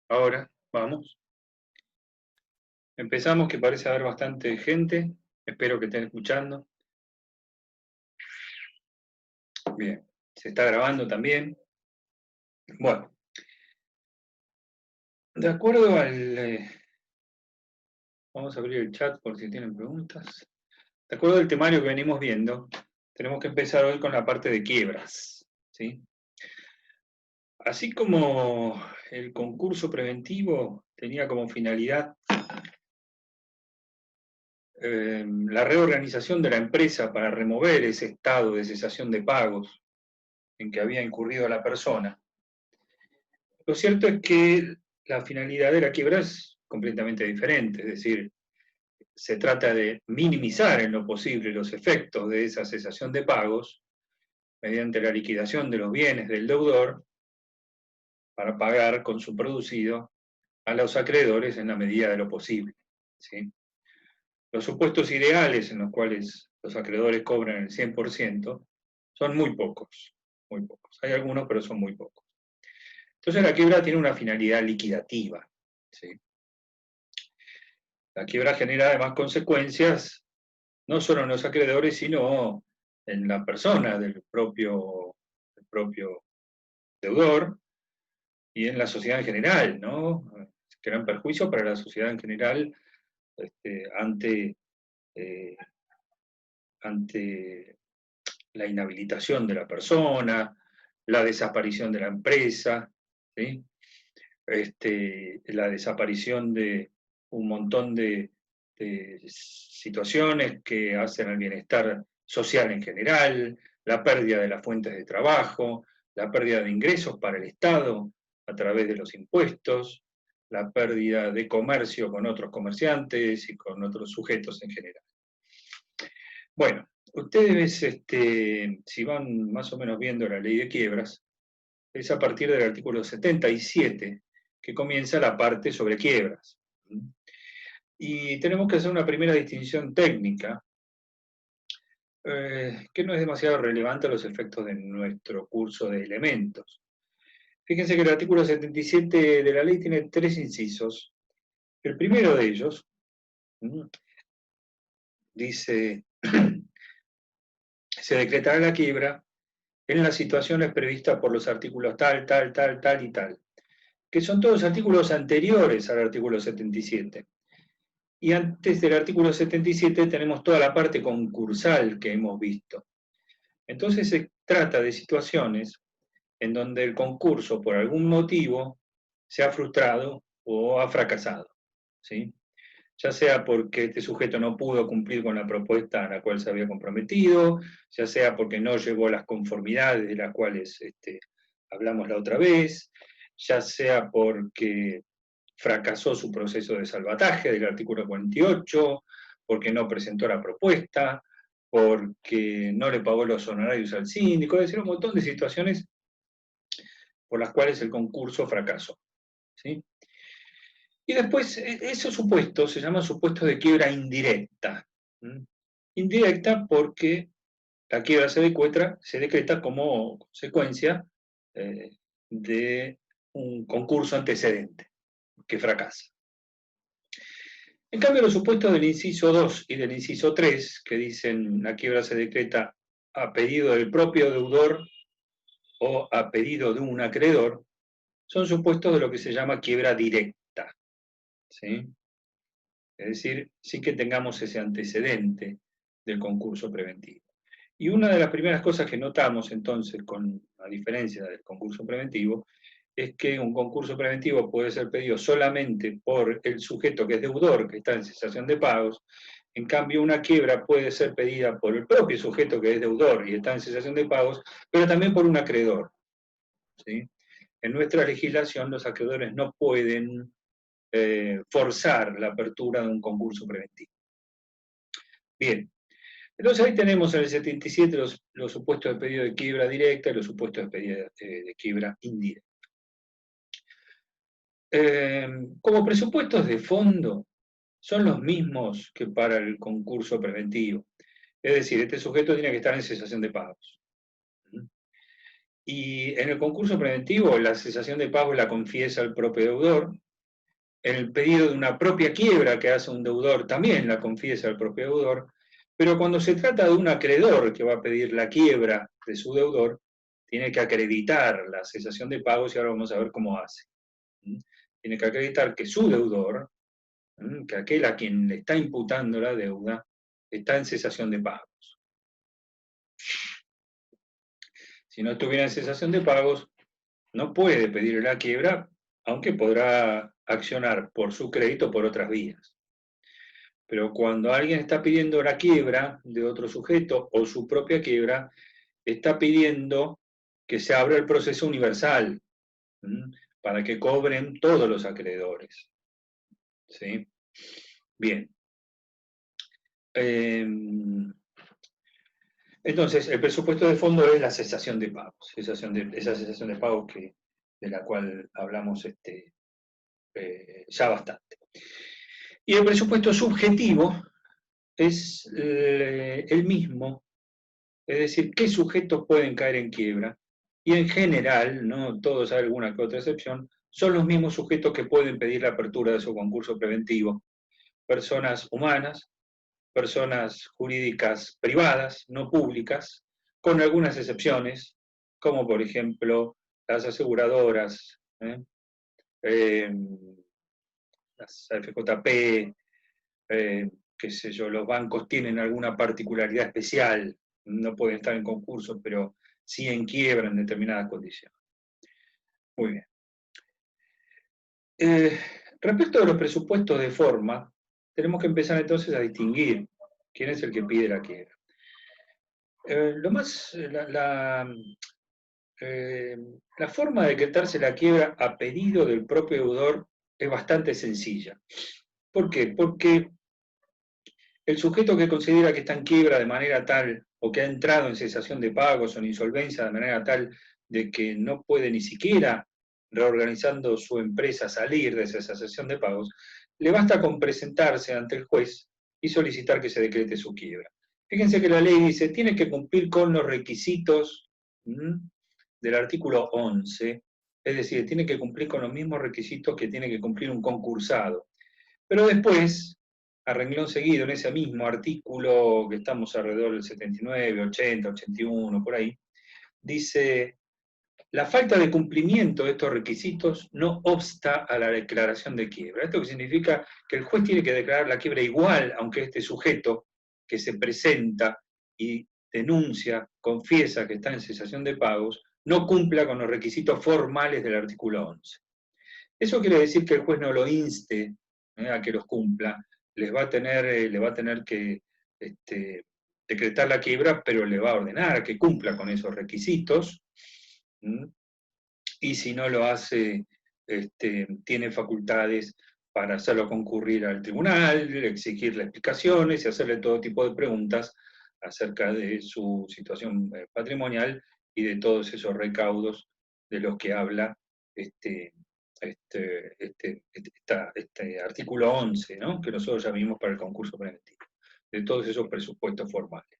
Ahora, vamos. Empezamos, que parece haber bastante gente. Espero que estén escuchando. Bien, se está grabando también. Bueno, de acuerdo al... vamos a abrir el chat por si tienen preguntas. De acuerdo al temario que venimos viendo, tenemos que empezar hoy con la parte de quiebras, ¿sí? Así como el concurso preventivo tenía como finalidad la reorganización de la empresa para remover ese estado de cesación de pagos en que había incurrido la persona, lo cierto es que la finalidad de la quiebra es completamente diferente, es decir, se trata de minimizar en lo posible los efectos de esa cesación de pagos mediante la liquidación de los bienes del deudor para pagar con su producido a los acreedores en la medida de lo posible, ¿sí? Los supuestos ideales en los cuales los acreedores cobran el 100% son muy pocos, muy pocos. Hay algunos, pero son muy pocos. Entonces la quiebra tiene una finalidad liquidativa, ¿sí? La quiebra genera además consecuencias no solo en los acreedores, sino en la persona del propio deudor y en la sociedad en general, ¿no? Crean perjuicio para la sociedad en general ante la inhabilitación de la persona, la desaparición de la empresa, ¿sí? La desaparición de un montón de situaciones que hacen al bienestar social en general, la pérdida de las fuentes de trabajo, la pérdida de ingresos para el Estado a través de los impuestos, la pérdida de comercio con otros comerciantes y con otros sujetos en general. Bueno, ustedes, si van más o menos viendo la ley de quiebras, es a partir del artículo 77 que comienza la parte sobre quiebras. Y tenemos que hacer una primera distinción técnica, que no es demasiado relevante a los efectos de nuestro curso de elementos. Fíjense que el artículo 77 de la ley tiene 3 incisos. El primero de ellos dice, se decretará la quiebra en las situaciones previstas por los artículos tal, tal, tal, tal y tal, que son todos artículos anteriores al artículo 77. Y antes del artículo 77 tenemos toda la parte concursal que hemos visto. Entonces se trata de situaciones en donde el concurso, por algún motivo, se ha frustrado o ha fracasado, ¿sí? Ya sea porque este sujeto no pudo cumplir con la propuesta a la cual se había comprometido, ya sea porque no llegó a las conformidades de las cuales hablamos la otra vez, ya sea porque fracasó su proceso de salvataje del artículo 48, porque no presentó la propuesta, porque no le pagó los honorarios al síndico, es decir, un montón de situaciones por las cuales el concurso fracasó, ¿sí? Y después, esos supuestos se llaman supuestos de quiebra indirecta. ¿Mm? Indirecta porque la quiebra se decreta como consecuencia de un concurso antecedente que fracasa. En cambio, los supuestos del inciso 2 y del inciso 3, que dicen la quiebra se decreta a pedido del propio deudor o a pedido de un acreedor, son supuestos de lo que se llama quiebra directa, ¿sí? Es decir, sí que tengamos ese antecedente del concurso preventivo. Y una de las primeras cosas que notamos entonces, con la diferencia del concurso preventivo, es que un concurso preventivo puede ser pedido solamente por el sujeto que es deudor, que está en cesación de pagos. En cambio, una quiebra puede ser pedida por el propio sujeto que es deudor y está en cesación de pagos, pero también por un acreedor, ¿sí? En nuestra legislación, los acreedores no pueden forzar la apertura de un concurso preventivo. Bien, entonces ahí tenemos en el 77 los supuestos de pedido de quiebra directa y los supuestos de pedido de quiebra indirecta. Como presupuestos de fondo, son los mismos que para el concurso preventivo. Es decir, este sujeto tiene que estar en cesación de pagos. Y en el concurso preventivo, la cesación de pagos la confiesa el propio deudor. En el pedido de una propia quiebra que hace un deudor, también la confiesa el propio deudor. Pero cuando se trata de un acreedor que va a pedir la quiebra de su deudor, tiene que acreditar la cesación de pagos y ahora vamos a ver cómo hace. Tiene que acreditar que su deudor, que aquel a quien le está imputando la deuda, está en cesación de pagos. Si no estuviera en cesación de pagos, no puede pedir la quiebra, aunque podrá accionar por su crédito por otras vías. Pero cuando alguien está pidiendo la quiebra de otro sujeto o su propia quiebra, está pidiendo que se abra el proceso universal para que cobren todos los acreedores. ¿Sí? Bien. Entonces, el presupuesto de fondo es la cesación de pagos, esa cesación de pagos de la cual hablamos ya bastante. Y el presupuesto subjetivo es el mismo, es decir, qué sujetos pueden caer en quiebra, y en general, no todos hay alguna que otra excepción, son los mismos sujetos que pueden pedir la apertura de su concurso preventivo. Personas humanas, personas jurídicas privadas, no públicas, con algunas excepciones, como por ejemplo las aseguradoras, las AFJP, qué sé yo, los bancos tienen alguna particularidad especial, no pueden estar en concurso, pero sí en quiebra en determinadas condiciones. Muy bien. Respecto de los presupuestos de forma, tenemos que empezar entonces a distinguir quién es el que pide la quiebra. La forma de decretarse la quiebra a pedido del propio deudor es bastante sencilla. ¿Por qué? Porque el sujeto que considera que está en quiebra de manera tal, o que ha entrado en cesación de pagos o en insolvencia de manera tal de que no puede ni siquiera, reorganizando su empresa, salir de esa cesación de pagos, le basta con presentarse ante el juez y solicitar que se decrete su quiebra. Fíjense que la ley dice, tiene que cumplir con los requisitos del artículo 11, es decir, tiene que cumplir con los mismos requisitos que tiene que cumplir un concursado. Pero después, a renglón seguido, en ese mismo artículo que estamos alrededor del 79, 80, 81, por ahí, dice, la falta de cumplimiento de estos requisitos no obsta a la declaración de quiebra. Esto que significa que el juez tiene que declarar la quiebra igual, aunque este sujeto que se presenta y denuncia, confiesa que está en cesación de pagos, no cumpla con los requisitos formales del artículo 11. Eso quiere decir que el juez no lo inste a que los cumpla, le va a tener que decretar la quiebra, pero le va a ordenar que cumpla con esos requisitos, y si no lo hace, tiene facultades para hacerlo concurrir al tribunal, exigirle explicaciones y hacerle todo tipo de preguntas acerca de su situación patrimonial y de todos esos recaudos de los que habla este artículo 11, ¿no? Que nosotros ya vimos para el concurso preventivo, de todos esos presupuestos formales.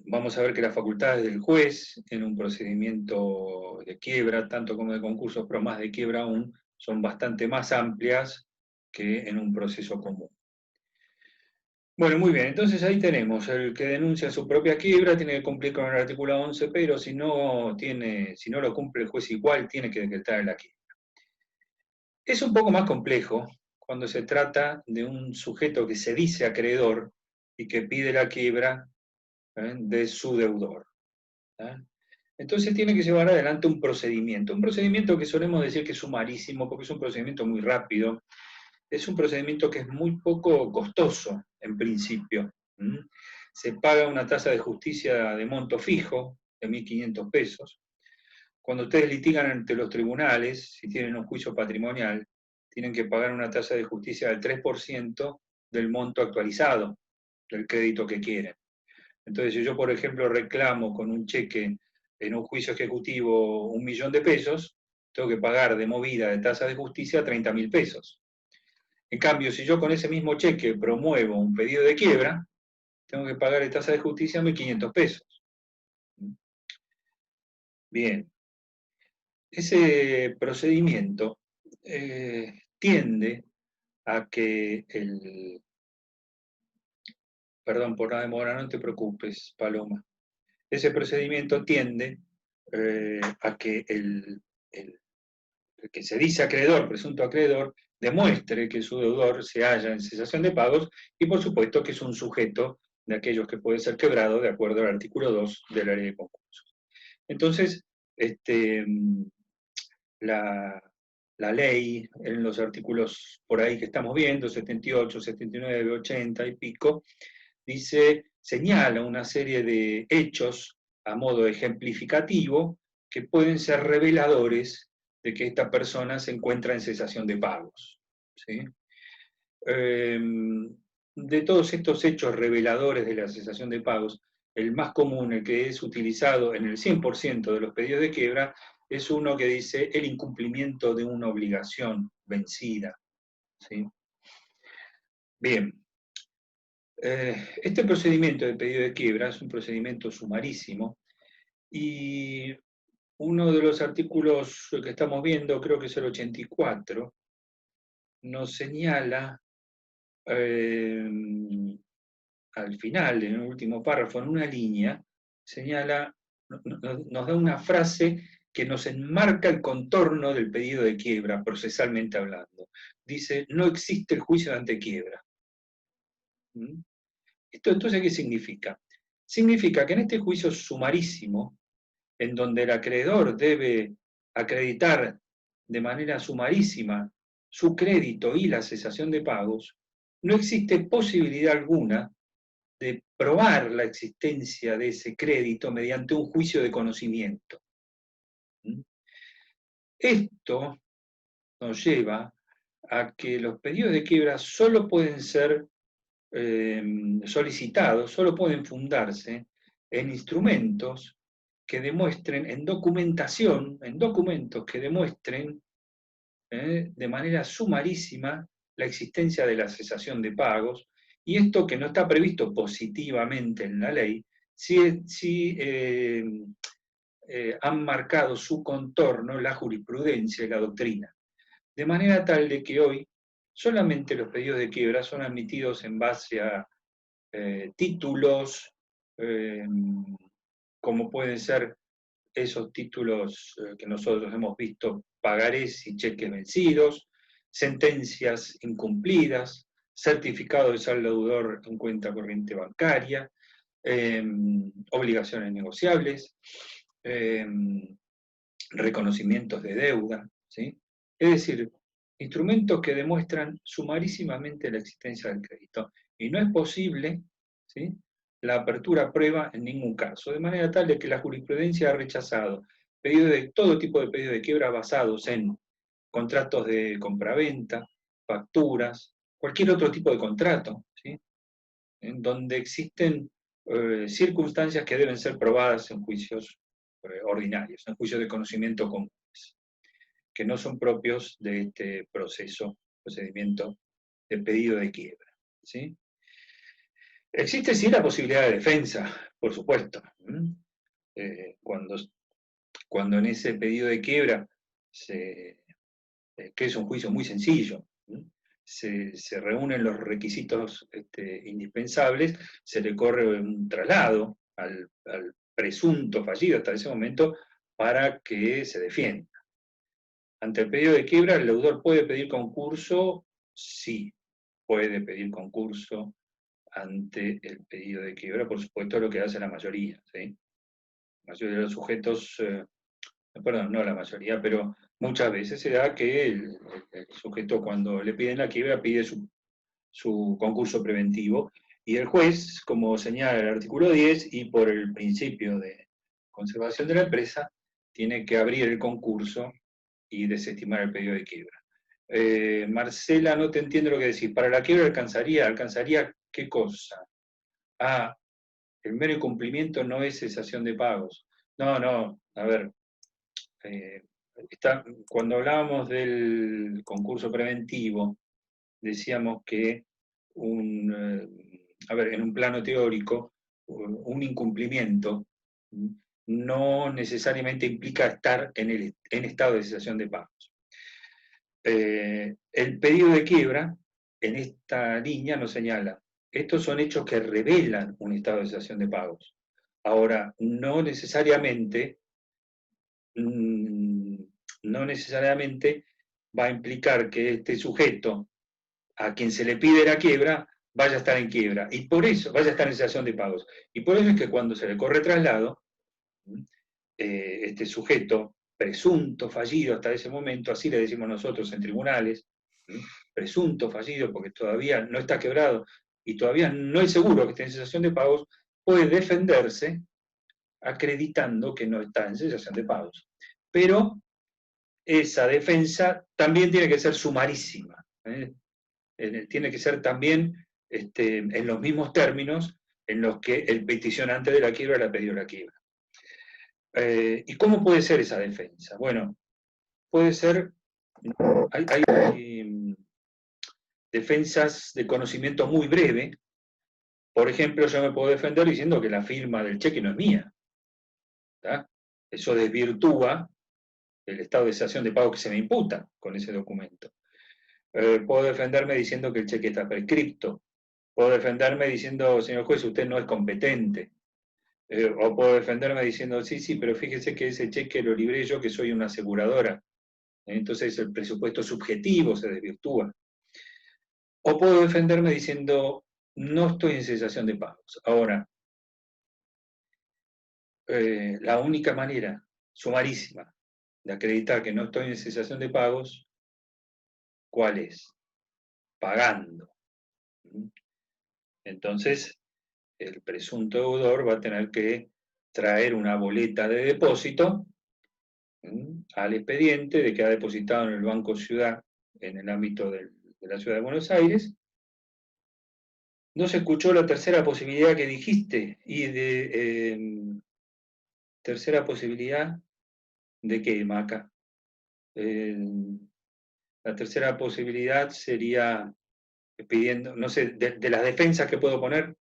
Vamos a ver que las facultades del juez en un procedimiento de quiebra, tanto como de concursos, pero más de quiebra aún, son bastante más amplias que en un proceso común. Bueno, muy bien, entonces ahí tenemos, el que denuncia su propia quiebra tiene que cumplir con el artículo 11, pero si no lo cumple el juez igual, tiene que decretar la quiebra. Es un poco más complejo cuando se trata de un sujeto que se dice acreedor y que pide la quiebra de su deudor. Entonces tiene que llevar adelante un procedimiento que solemos decir que es sumarísimo, porque es un procedimiento muy rápido, es un procedimiento que es muy poco costoso en principio. Se paga una tasa de justicia de monto fijo, de 1.500 pesos. Cuando ustedes litigan ante los tribunales, si tienen un juicio patrimonial, tienen que pagar una tasa de justicia del 3% del monto actualizado del crédito que quieren. Entonces, si yo, por ejemplo, reclamo con un cheque en un juicio ejecutivo 1.000.000 de pesos, tengo que pagar de movida de tasa de justicia 30.000 pesos. En cambio, si yo con ese mismo cheque promuevo un pedido de quiebra, tengo que pagar de tasa de justicia 1.500 pesos. Bien, ese procedimiento tiende a que perdón por la demora, no te preocupes, Paloma. Ese procedimiento tiende a que el que se dice acreedor, presunto acreedor, demuestre que su deudor se halla en cesación de pagos y por supuesto que es un sujeto de aquellos que puede ser quebrado de acuerdo al artículo 2 de la ley de concursos. Entonces, la ley, en los artículos por ahí que estamos viendo, 78, 79, 80 y pico, señala una serie de hechos a modo ejemplificativo que pueden ser reveladores de que esta persona se encuentra en cesación de pagos. ¿Sí? De todos estos hechos reveladores de la cesación de pagos, el más común, el que es utilizado en el 100% de los pedidos de quiebra, es uno que dice el incumplimiento de una obligación vencida. ¿Sí? Bien, este procedimiento de pedido de quiebra es un procedimiento sumarísimo y uno de los artículos que estamos viendo, creo que es el 84, nos señala al final, en el último párrafo, en una línea, nos da una frase que nos enmarca el contorno del pedido de quiebra, procesalmente hablando. Dice, no existe el juicio de antequiebra. ¿Esto entonces qué significa? Significa que en este juicio sumarísimo, en donde el acreedor debe acreditar de manera sumarísima su crédito y la cesación de pagos, no existe posibilidad alguna de probar la existencia de ese crédito mediante un juicio de conocimiento. Esto nos lleva a que los pedidos de quiebra solo pueden ser solicitados, solo pueden fundarse en instrumentos que demuestren, en documentación, en documentos que demuestren de manera sumarísima la existencia de la cesación de pagos, y esto que no está previsto positivamente en la ley, sí han marcado su contorno la jurisprudencia y la doctrina, de manera tal de que hoy solamente los pedidos de quiebra son admitidos en base a títulos, como pueden ser esos títulos que nosotros hemos visto, pagarés y cheques vencidos, sentencias incumplidas, certificado de saldo deudor en cuenta corriente bancaria, obligaciones negociables, reconocimientos de deuda, ¿sí? Es decir, instrumentos que demuestran sumarísimamente la existencia del crédito. Y no es posible, ¿sí?, la apertura a prueba en ningún caso, de manera tal de que la jurisprudencia ha rechazado todo tipo de pedidos de quiebra basados en contratos de compraventa, facturas, cualquier otro tipo de contrato, ¿sí?, en donde existen circunstancias que deben ser probadas en juicios ordinarios, en juicios de conocimiento comunes, que no son propios de este procedimiento de pedido de quiebra. ¿Sí? Existe sí la posibilidad de defensa, por supuesto. Cuando en ese pedido de quiebra, que es un juicio muy sencillo, se reúnen los requisitos indispensables, se le corre un traslado al presunto fallido hasta ese momento para que se defienda. Ante el pedido de quiebra, ¿el deudor puede pedir concurso? Sí, puede pedir concurso ante el pedido de quiebra, por supuesto, lo que hace la mayoría. ¿Sí? La mayoría de los sujetos, perdón, no la mayoría, pero muchas veces se da que el sujeto cuando le piden la quiebra pide su concurso preventivo y el juez, como señala el artículo 10 y por el principio de conservación de la empresa, tiene que abrir el concurso y desestimar el pedido de quiebra. Marcela, no te entiendo lo que decís. ¿Para la quiebra alcanzaría qué cosa? Ah, el mero incumplimiento no es cesación de pagos. No, a ver, cuando hablábamos del concurso preventivo, decíamos que en un plano teórico, un incumplimiento no necesariamente implica estar en estado de cesación de pagos. El pedido de quiebra, en esta línea, nos señala, estos son hechos que revelan un estado de cesación de pagos. Ahora, no necesariamente va a implicar que este sujeto a quien se le pide la quiebra vaya a estar en quiebra, y por eso vaya a estar en cesación de pagos. Y por eso es que cuando se le corre traslado, este sujeto presunto fallido hasta ese momento, así le decimos nosotros en tribunales, presunto fallido porque todavía no está quebrado y todavía no es seguro que esté en cesación de pagos, puede defenderse acreditando que no está en cesación de pagos. Pero esa defensa también tiene que ser sumarísima. Tiene que ser también en los mismos términos en los que el peticionante de la quiebra le ha pedido la quiebra. ¿Y cómo puede ser esa defensa? Bueno, puede ser, hay defensas de conocimiento muy breve. Por ejemplo, yo me puedo defender diciendo que la firma del cheque no es mía. ¿Tá? Eso desvirtúa el estado de cesación de pago que se me imputa con ese documento. Puedo defenderme diciendo que el cheque está prescripto. Puedo defenderme diciendo, señor juez, usted no es competente. O puedo defenderme diciendo, sí, pero fíjese que ese cheque lo libré yo, que soy una aseguradora. Entonces el presupuesto subjetivo se desvirtúa. O puedo defenderme diciendo, no estoy en cesación de pagos. Ahora, la única manera sumarísima de acreditar que no estoy en cesación de pagos, ¿cuál es? Pagando. Entonces, el presunto deudor va a tener que traer una boleta de depósito al expediente de que ha depositado en el Banco Ciudad, en el ámbito de la Ciudad de Buenos Aires. No se escuchó la tercera posibilidad que dijiste, y tercera posibilidad de qué, Maca. La tercera posibilidad sería pidiendo, no sé, de las defensas que puedo poner,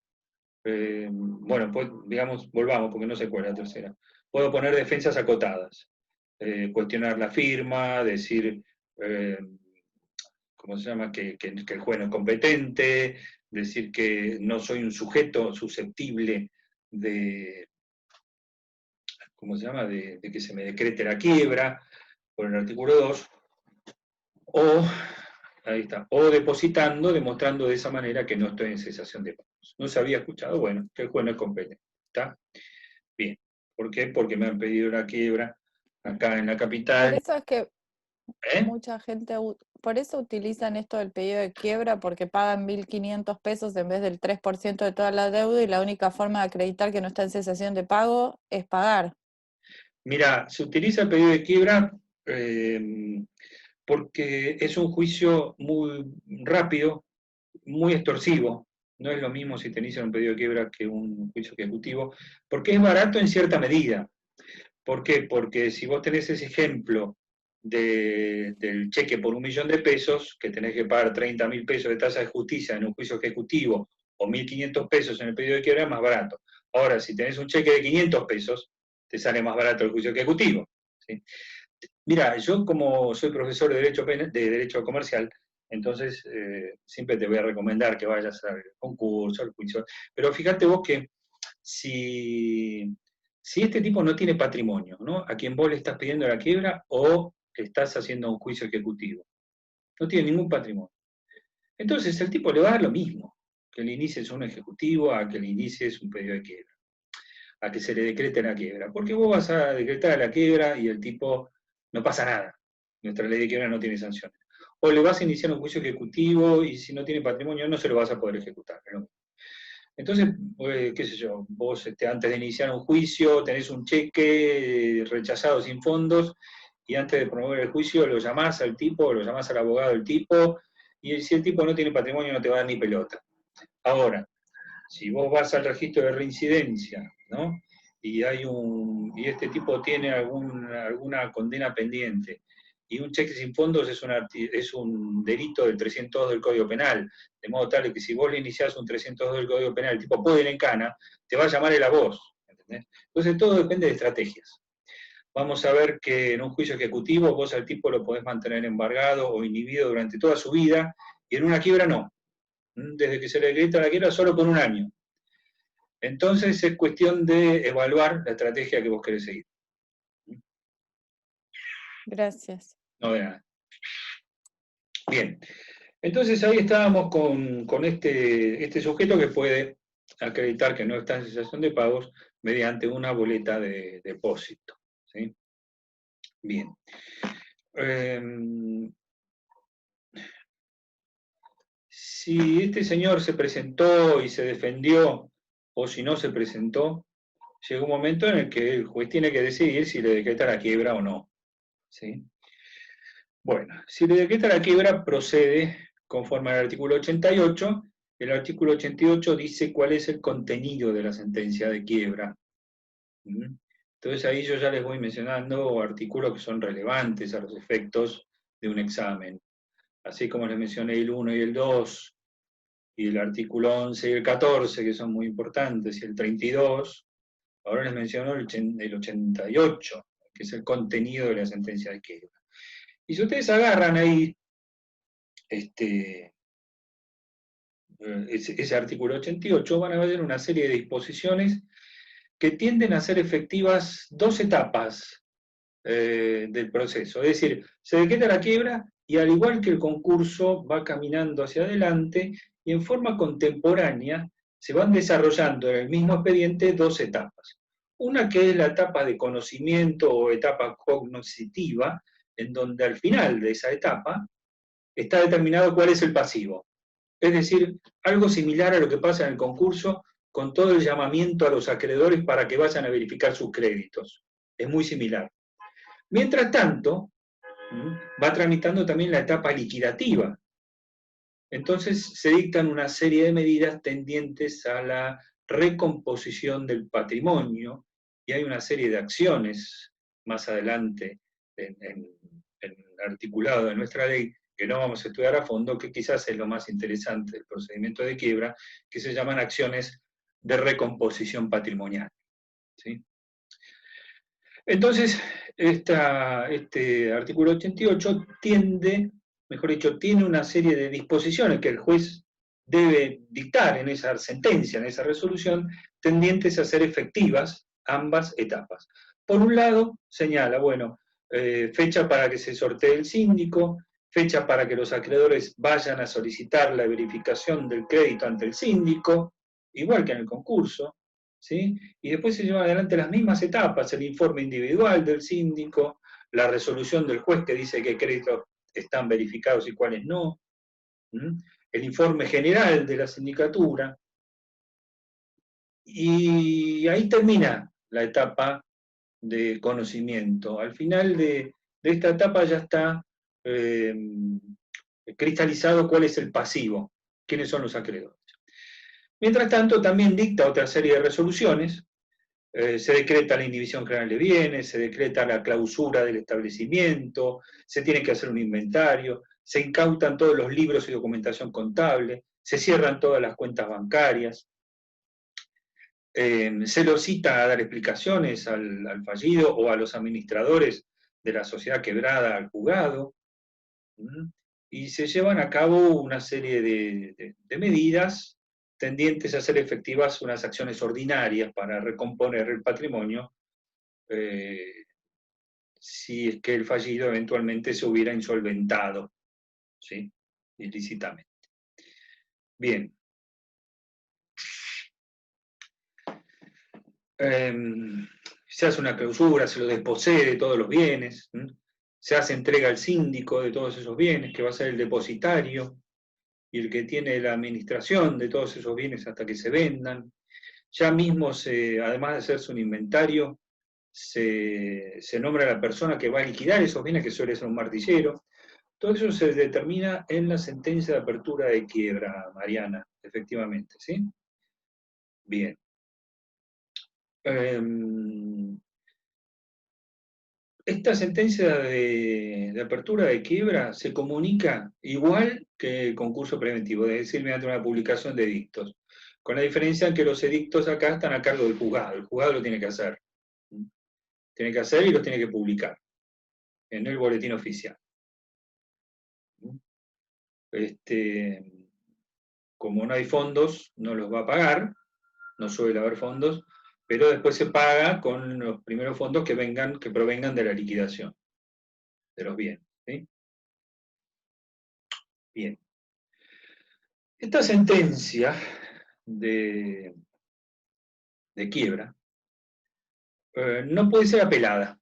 bueno, pues, digamos, volvamos, porque no sé cuál es la tercera. Puedo poner defensas acotadas, cuestionar la firma, decir, ¿cómo se llama?, que el juez no es competente, decir que no soy un sujeto susceptible de, ¿cómo se llama?, de que se me decrete la quiebra, por el artículo 2, o, ahí está, o depositando, demostrando de esa manera que no estoy en cesación de pagos. No se había escuchado, bueno, que el juez no es competente. ¿Está? Bien. ¿Por qué? Porque me han pedido la quiebra acá en la Por capital. eso es que ¿Eh? mucha gente, por eso utilizan esto del pedido de quiebra, porque pagan 1.500 pesos en vez del 3% de toda la deuda y la única forma de acreditar que no está en cesación de pago es pagar. Mira, se utiliza el pedido de quiebra porque es un juicio muy rápido, muy extorsivo. No es lo mismo si te inician un pedido de quiebra que un juicio ejecutivo, porque es barato en cierta medida. ¿Por qué? Porque si vos tenés ese ejemplo del cheque por 1.000.000 de pesos, que tenés que pagar 30.000 pesos de tasa de justicia en un juicio ejecutivo, o 1.500 pesos en el pedido de quiebra, es más barato. Ahora, si tenés un cheque de 500 pesos, te sale más barato el juicio ejecutivo. ¿Sí? Mira, yo como soy profesor de Derecho Comercial, entonces siempre te voy a recomendar que vayas al concurso, al juicio. Pero fíjate vos que si este tipo no tiene patrimonio, ¿no? A quien vos le estás pidiendo la quiebra o le estás haciendo un juicio ejecutivo, no tiene ningún patrimonio. Entonces el tipo le va a dar lo mismo, que le inicies un ejecutivo a que le inicies un pedido de quiebra, a que se le decrete la quiebra, porque vos vas a decretar la quiebra y el tipo no pasa nada. Nuestra ley de quiebra no tiene sanciones. O le vas a iniciar un juicio ejecutivo y si no tiene patrimonio no se lo vas a poder ejecutar. ¿No? Entonces, qué sé yo, vos antes de iniciar un juicio tenés un cheque rechazado sin fondos y antes de promover el juicio lo llamás al tipo, lo llamás al abogado del tipo y si el tipo no tiene patrimonio no te va a dar ni pelota. Ahora, si vos vas al registro de reincidencia, ¿no? Y este tipo tiene alguna condena pendiente, y un cheque sin fondos es un delito del 302 del Código Penal, de modo tal que si vos le iniciás un 302 del Código Penal, el tipo puede ir en cana, te va a llamar él a vos, ¿entendés? Entonces todo depende de estrategias. Vamos a ver que en un juicio ejecutivo vos al tipo lo podés mantener embargado o inhibido durante toda su vida, y en una quiebra no. Desde que se le decreta la quiebra solo por un año. Entonces es cuestión de evaluar la estrategia que vos querés seguir. Gracias. No de nada. Bien, entonces ahí estábamos con este sujeto que puede acreditar que no está en cesación de pagos mediante una boleta de depósito. ¿Sí? Bien. Si este señor se presentó y se defendió, o si no se presentó, llega un momento en el que el juez tiene que decidir si le decreta la quiebra o no. ¿Sí? Bueno, si le decreta la quiebra, procede conforme al artículo 88. El artículo 88 dice cuál es el contenido de la sentencia de quiebra. Entonces ahí yo ya les voy mencionando artículos que son relevantes a los efectos de un examen. Así como les mencioné el 1 y el 2, y el artículo 11 y el 14, que son muy importantes, y el 32, ahora les menciono el 88, que es el contenido de la sentencia de quiebra. Y si ustedes agarran ahí ese artículo 88, van a ver una serie de disposiciones que tienden a ser efectivas dos etapas del proceso. Es decir, se decreta la quiebra y al igual que el concurso va caminando hacia adelante y en forma contemporánea se van desarrollando en el mismo expediente dos etapas. Una que es la etapa de conocimiento o etapa cognoscitiva, en donde al final de esa etapa está determinado cuál es el pasivo. Es decir, algo similar a lo que pasa en el concurso con todo el llamamiento a los acreedores para que vayan a verificar sus créditos. Es muy similar. Mientras tanto, va tramitando también la etapa liquidativa. Entonces se dictan una serie de medidas tendientes a la recomposición del patrimonio y hay una serie de acciones más adelante en el articulado de nuestra ley que no vamos a estudiar a fondo, que quizás es lo más interesante del procedimiento de quiebra, que se llaman acciones de recomposición patrimonial. ¿Sí? Entonces, este artículo 88 tiene una serie de disposiciones que el juez debe dictar en esa sentencia, en esa resolución, tendientes a ser efectivas ambas etapas. Por un lado, señala, bueno, fecha para que se sortee el síndico, fecha para que los acreedores vayan a solicitar la verificación del crédito ante el síndico, igual que en el concurso, ¿sí? Y después se llevan adelante las mismas etapas, el informe individual del síndico, la resolución del juez que dice qué créditos están verificados y cuáles no, el informe general de la sindicatura, y ahí termina la etapa de conocimiento. Al final de esta etapa ya está cristalizado cuál es el pasivo, quiénes son los acreedores. Mientras tanto, también dicta otra serie de resoluciones. Se decreta la inhibición general de bienes, se decreta la clausura del establecimiento, se tiene que hacer un inventario, se incautan todos los libros y documentación contable, se cierran todas las cuentas bancarias, se lo cita a dar explicaciones al fallido o a los administradores de la sociedad quebrada al juzgado, y se llevan a cabo una serie de medidas tendientes a hacer efectivas unas acciones ordinarias para recomponer el patrimonio si es que el fallido eventualmente se hubiera insolventado, ¿sí? Ilícitamente. Bien. Se hace una clausura, se lo desposee de todos los bienes, se hace entrega al síndico de todos esos bienes, que va a ser el depositario y el que tiene la administración de todos esos bienes hasta que se vendan. Ya mismo, además de hacerse un inventario, se nombra a la persona que va a liquidar esos bienes, que suele ser un martillero. Todo eso se determina en la sentencia de apertura de quiebra, Mariana, efectivamente, ¿sí? Bien. Esta sentencia de apertura de quiebra se comunica igual que el concurso preventivo, es decir, mediante una publicación de edictos, con la diferencia en que los edictos acá están a cargo del juzgado. El juzgado lo tiene que hacer. Tiene que hacer y los tiene que publicar en el boletín oficial. Como no hay fondos, no los va a pagar, no suele haber fondos, pero después se paga con los primeros fondos que provengan de la liquidación de los bienes, ¿sí? Bien. Esta sentencia de quiebra no puede ser apelada.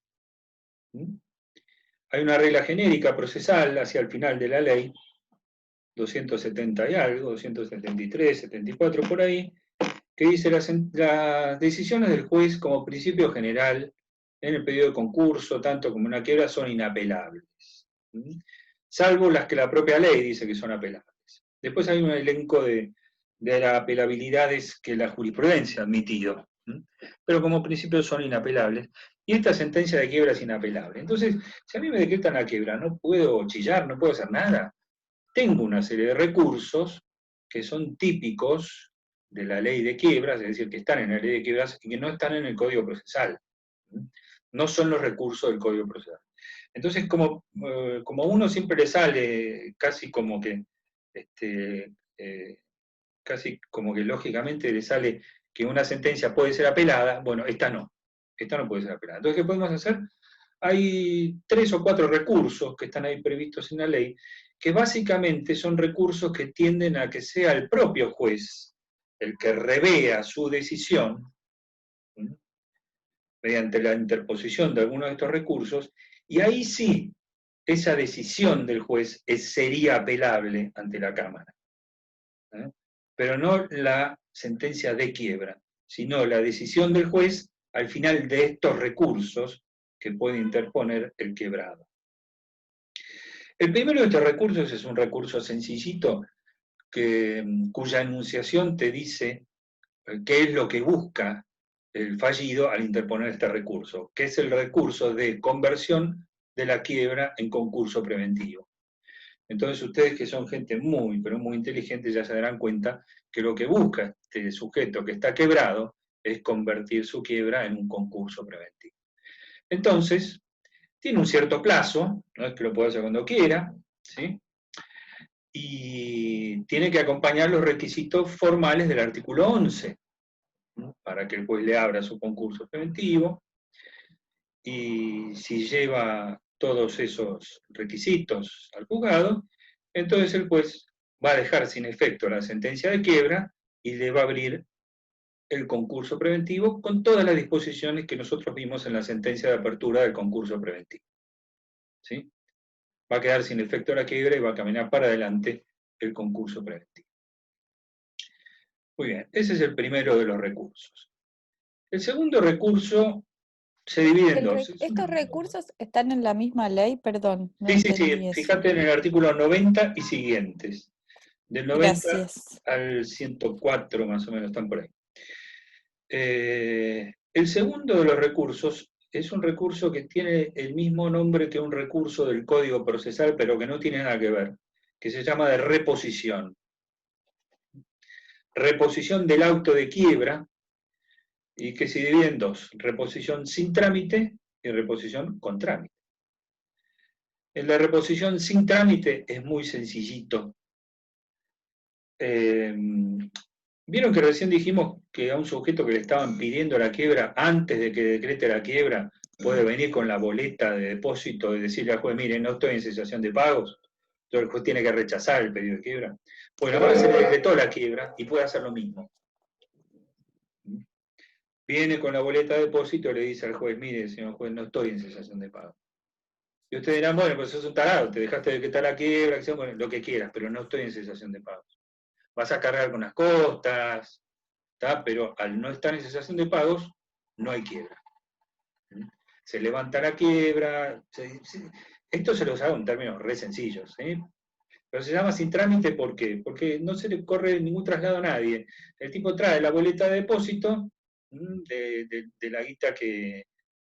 Hay una regla genérica procesal hacia el final de la ley, 270 y algo, 273, 74 por ahí, que dice las decisiones del juez como principio general en el pedido de concurso, tanto como una quiebra, son inapelables, salvo las que la propia ley dice que son apelables. Después hay un elenco de las apelabilidades que la jurisprudencia ha admitido, pero como principio son inapelables, y esta sentencia de quiebra es inapelable. Entonces, si a mí me decretan la quiebra, no puedo chillar, no puedo hacer nada. Tengo una serie de recursos que son típicos de la ley de quiebras, es decir, que están en la ley de quiebras y que no están en el Código Procesal. No son los recursos del Código Procesal. Entonces, como uno siempre le sale casi como que, casi como que lógicamente le sale que una sentencia puede ser apelada, bueno, esta no puede ser apelada. Entonces, ¿qué podemos hacer? Hay 3 o 4 recursos que están ahí previstos en la ley, que básicamente son recursos que tienden a que sea el propio juez el que revea su decisión, mediante la interposición de alguno de estos recursos, y ahí sí, esa decisión del juez sería apelable ante la Cámara. Pero no la sentencia de quiebra, sino la decisión del juez al final de estos recursos que puede interponer el quebrado. El primero de estos recursos es un recurso sencillito, cuya enunciación te dice qué es lo que busca el fallido al interponer este recurso, que es el recurso de conversión de la quiebra en concurso preventivo. Entonces ustedes, que son gente muy, pero muy inteligente, ya se darán cuenta que lo que busca este sujeto que está quebrado es convertir su quiebra en un concurso preventivo. Entonces, tiene un cierto plazo, no es que lo pueda hacer cuando quiera, ¿sí? Y tiene que acompañar los requisitos formales del artículo 11, ¿no? Para que el juez le abra su concurso preventivo, y si lleva todos esos requisitos al juzgado, entonces el juez va a dejar sin efecto la sentencia de quiebra y le va a abrir el concurso preventivo con todas las disposiciones que nosotros vimos en la sentencia de apertura del concurso preventivo. ¿Sí? Va a quedar sin efecto la quiebra y va a caminar para adelante el concurso preventivo. Muy bien, ese es el primero de los recursos. El segundo recurso se divide en dos. ¿Estos recursos están en la misma ley? Perdón, no Sí, entendí eso. fíjate en el artículo 90 y siguientes. Del 90 Gracias. al 104 más o menos, están por ahí. El segundo de los recursos es un recurso que tiene el mismo nombre que un recurso del Código Procesal, pero que no tiene nada que ver, que se llama de reposición. Reposición del auto de quiebra, y que se divide en dos: reposición sin trámite y reposición con trámite. En la reposición sin trámite es muy sencillito. Vieron que recién dijimos que a un sujeto que le estaban pidiendo la quiebra, antes de que decrete la quiebra, puede venir con la boleta de depósito y decirle al juez: mire, no estoy en cesación de pagos. Entonces el juez tiene que rechazar el pedido de quiebra. Bueno, ahora se le decretó la quiebra y puede hacer lo mismo. Viene con la boleta de depósito y le dice al juez: mire, señor juez, no estoy en cesación de pagos. Y ustedes dirán: bueno, pues sos un tarado, te dejaste de decretar la quiebra, bueno, lo que quieras, pero no estoy en cesación de pagos. Vas a cargar con las costas, ¿tá? Pero al no estar en cesación de pagos, no hay quiebra. Se levanta la quiebra. Esto se los hago en términos re sencillos, ¿sí? Pero se llama sin trámite, ¿por qué? Porque no se le corre ningún traslado a nadie. El tipo trae la boleta de depósito de la guita que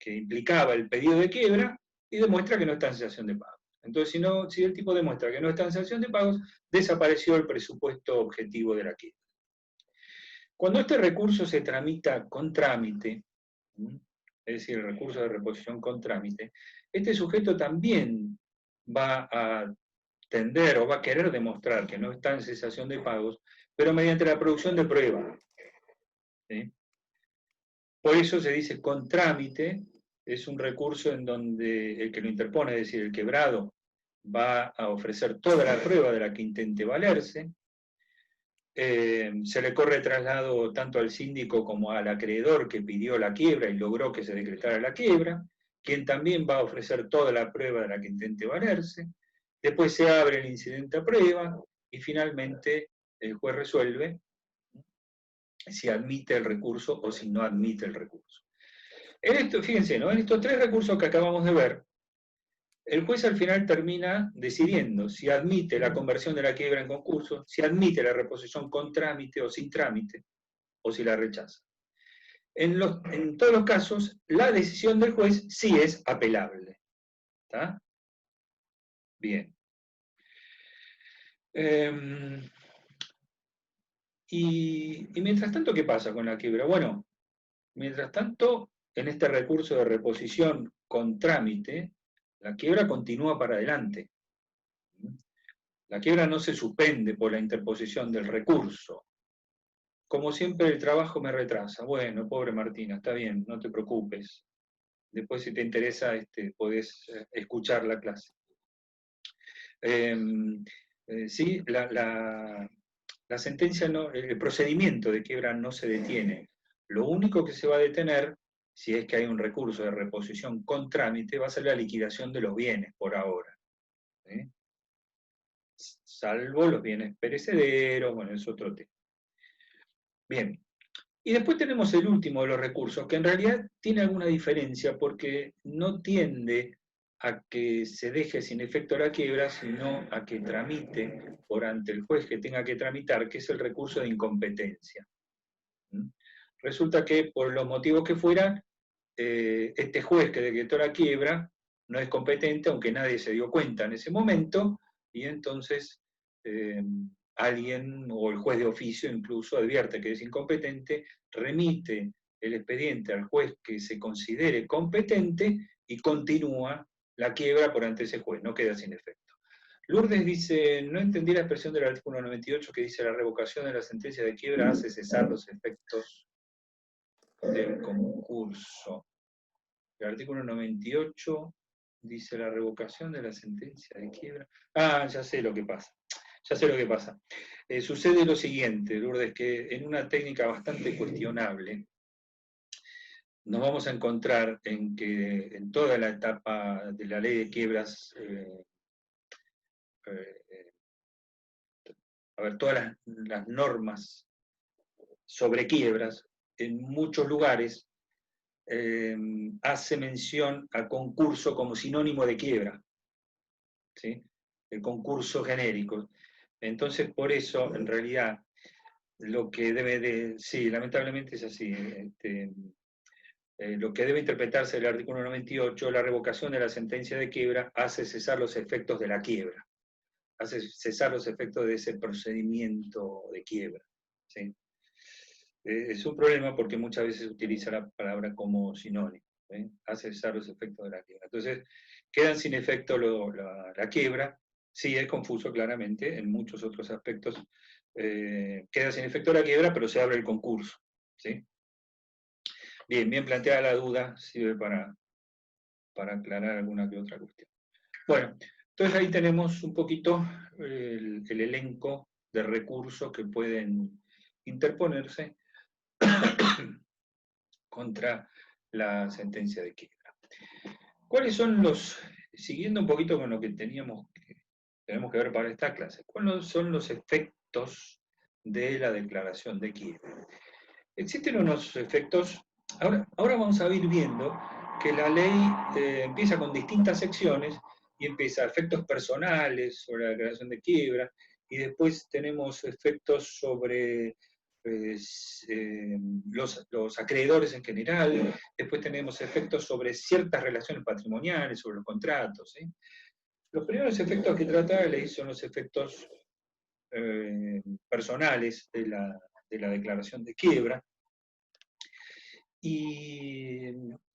implicaba el pedido de quiebra y demuestra que no está en cesación de pagos. Entonces, si el tipo demuestra que no está en cesación de pagos, desapareció el presupuesto objetivo de la quiebra. Cuando este recurso se tramita con trámite, es decir, el recurso de reposición con trámite, este sujeto también va a tender o va a querer demostrar que no está en cesación de pagos, pero mediante la producción de prueba. ¿Sí? Por eso se dice con trámite, es un recurso en donde el que lo interpone, es decir, el quebrado, va a ofrecer toda la prueba de la que intente valerse. Se le corre traslado tanto al síndico como al acreedor que pidió la quiebra y logró que se decretara la quiebra, quien también va a ofrecer toda la prueba de la que intente valerse. Después se abre el incidente a prueba y finalmente el juez resuelve si admite el recurso o si no admite el recurso. En esto, fíjense, ¿no? En estos tres recursos que acabamos de ver, el juez al final termina decidiendo si admite la conversión de la quiebra en concurso, si admite la reposición con trámite o sin trámite, o si la rechaza. En todos los casos, la decisión del juez sí es apelable. ¿Está? Bien. Y mientras tanto, ¿qué pasa con la quiebra? Bueno, mientras tanto, en este recurso de reposición con trámite, la quiebra continúa para adelante. La quiebra no se suspende por la interposición del recurso. Como siempre, el trabajo me retrasa. Bueno, pobre Martina, está bien, no te preocupes. Después, si te interesa, podés escuchar la clase. Sí, la sentencia, el procedimiento de quiebra no se detiene. Lo único que se va a detener, si es que hay un recurso de reposición con trámite, va a ser la liquidación de los bienes por ahora. ¿Sí? Salvo los bienes perecederos, bueno, es otro tema. Bien. Y después tenemos el último de los recursos, que en realidad tiene alguna diferencia porque no tiende a que se deje sin efecto la quiebra, sino a que tramite por ante el juez que tenga que tramitar, que es el recurso de incompetencia. Resulta que, por los motivos que fueran, este juez que decretó la quiebra no es competente, aunque nadie se dio cuenta en ese momento, y entonces alguien, o el juez de oficio incluso, advierte que es incompetente, remite el expediente al juez que se considere competente y continúa la quiebra por ante ese juez, no queda sin efecto. Lourdes dice: no entendí la expresión del artículo 98 que dice: la revocación de la sentencia de quiebra hace cesar los efectos del concurso. El artículo 98 dice: la revocación de la sentencia de quiebra. Ah, ya sé lo que pasa. Ya sé lo que pasa. Sucede lo siguiente, Lourdes, que en una técnica bastante cuestionable, nos vamos a encontrar en que en toda la etapa de la ley de quiebras, a ver, todas las normas sobre quiebras, en muchos lugares, hace mención a concurso como sinónimo de quiebra, ¿sí? El concurso genérico. Entonces, por eso, en realidad, lo que debe de... Sí, lamentablemente es así. Lo que debe interpretarse del artículo 98, la revocación de la sentencia de quiebra hace cesar los efectos de la quiebra, hace cesar los efectos de ese procedimiento de quiebra. ¿Sí? Es un problema porque muchas veces se utiliza la palabra como sinónimo, hace cesar los efectos de la quiebra. Entonces, quedan sin efecto la quiebra, sí es confuso claramente, en muchos otros aspectos queda sin efecto la quiebra, pero se abre el concurso. ¿Sí? Bien, bien planteada la duda, sirve para aclarar alguna que otra cuestión. Bueno, entonces ahí tenemos un poquito el elenco de recursos que pueden interponerse contra la sentencia de quiebra. ¿Cuáles son los, siguiendo un poquito con lo que tenemos que ver para esta clase, cuáles son los efectos de la declaración de quiebra? Existen unos efectos, ahora vamos a ir viendo que la ley empieza con distintas secciones y empieza efectos personales sobre la declaración de quiebra, y después tenemos efectos sobre los acreedores en general, después tenemos efectos sobre ciertas relaciones patrimoniales, sobre los contratos. ¿Sí? Los primeros efectos que trata la ley son los efectos personales de la declaración de quiebra, y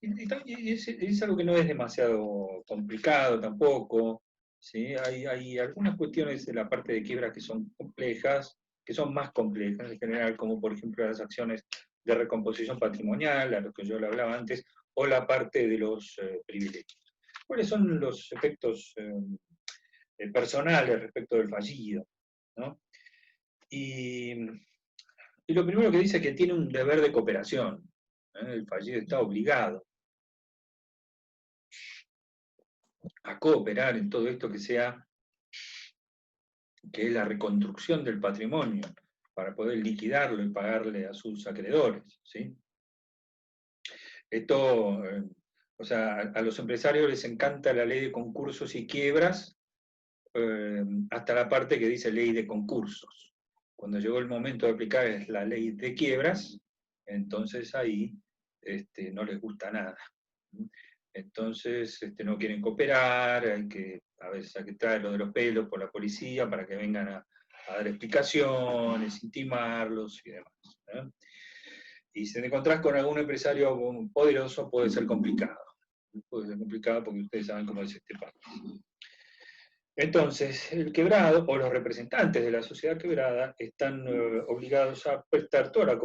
es algo que no es demasiado complicado tampoco. ¿Sí? Hay algunas cuestiones de la parte de quiebra que son complejas, que son más complejas en general, como por ejemplo las acciones de recomposición patrimonial, a lo que yo le hablaba antes, o la parte de los privilegios. ¿Cuáles son los efectos personales respecto del fallido? ¿No? Y lo primero que dice es que tiene un deber de cooperación. El fallido está obligado a cooperar en todo esto que es la reconstrucción del patrimonio, para poder liquidarlo y pagarle a sus acreedores. ¿Sí? Esto, o sea, a los empresarios les encanta la ley de concursos y quiebras, hasta la parte que dice ley de concursos. Cuando llegó el momento de aplicar la ley de quiebras, entonces ahí no les gusta nada. Entonces no quieren cooperar, a veces hay que traerlos de los pelos por la policía para que vengan a dar explicaciones, intimarlos y demás. Y si te encontrás con algún empresario poderoso puede ser complicado. Puede ser complicado porque ustedes saben cómo es este país. Entonces, el quebrado o los representantes de la sociedad quebrada están obligados a prestar toda la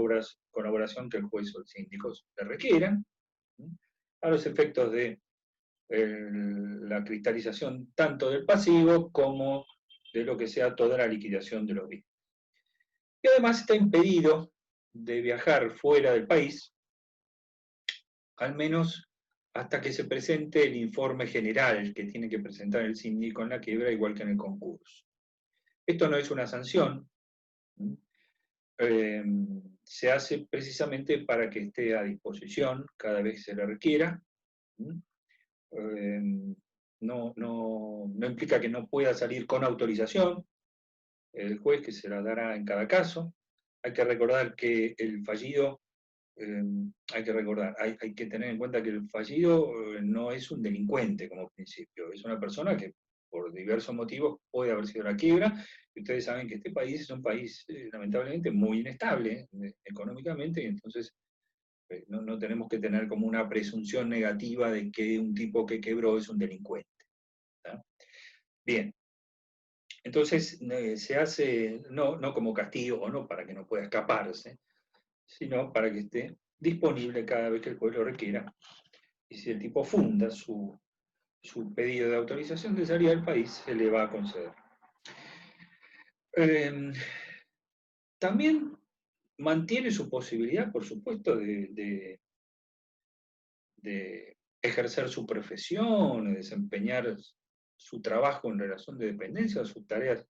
colaboración que el juez o el síndico le requieran, a los efectos de la cristalización tanto del pasivo como de lo que sea toda la liquidación de los bienes. Y además está impedido de viajar fuera del país, al menos hasta que se presente el informe general que tiene que presentar el síndico en la quiebra, igual que en el concurso. Esto no es una sanción, se hace precisamente para que esté a disposición cada vez que se le requiera. No implica que no pueda salir con autorización el juez, que se la dará en cada caso. Hay que recordar que el fallido, hay que tener en cuenta que el fallido no es un delincuente como principio, es una persona que por diversos motivos puede haber sido la quiebra, y ustedes saben que este país es un país lamentablemente muy inestable económicamente, y entonces no tenemos que tener como una presunción negativa de que un tipo que quebró es un delincuente. ¿Tá? Bien, entonces se hace no como castigo o no para que no pueda escaparse, sino para que esté disponible cada vez que el juez lo requiera. Y si el tipo funda su pedido de autorización de salida del país, se le va a conceder. También mantiene su posibilidad, por supuesto, de ejercer su profesión, de desempeñar su trabajo en relación de dependencia, sus tareas